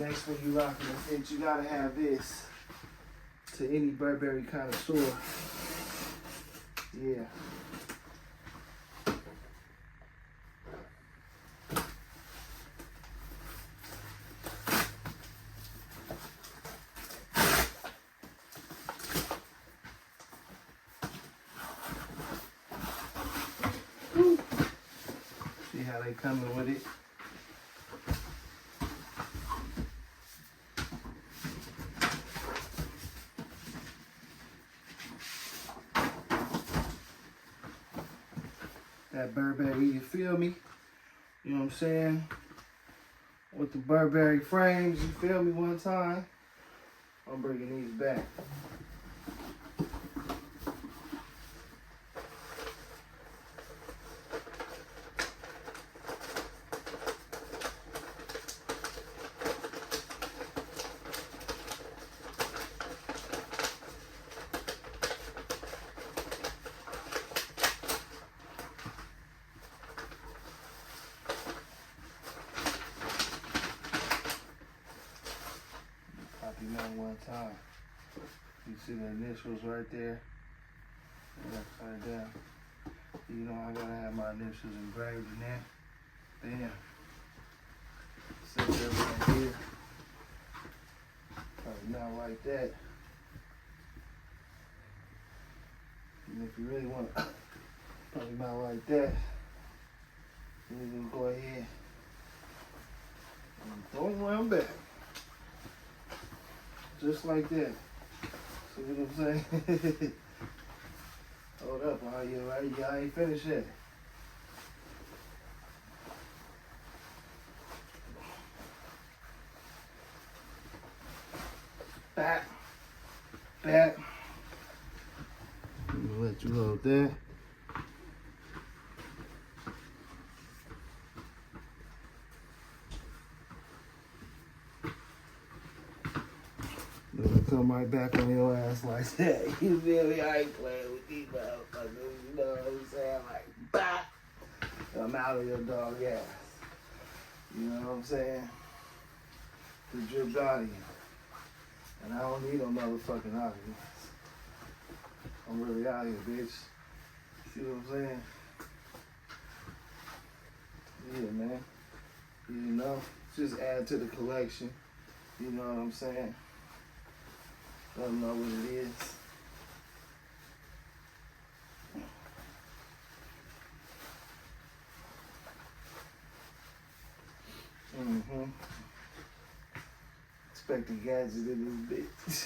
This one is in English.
next one you rocking the fit, you gotta have this to any Burberry connoisseur. Yeah. See how they coming with it. That Burberry, you feel me? You know what I'm saying? With the Burberry frames, you feel me one time? I'm bringing these back. Copy that one time. You see the initials right there? And upside down. You know I gotta have my initials engraved in there. Bam. Set that right here. Probably not like that. And if you really want to, probably not like that. Then you can go ahead and throw one back. Just like that. See what I'm saying? Hold up, I ain't finished yet. Back. I'm gonna let you load that. Come right back on your ass like that. You feel me? I ain't playing with these motherfuckers. You know what I'm saying? Like, bah! I'm out of your dog ass. You know what I'm saying? The drip out of you. And I don't need no motherfucking out of you. I'm really out here, bitch. See what I'm saying? Yeah, man. You know, just add to the collection. You know what I'm saying? Let them know what it is. Expect a gadget in this bitch.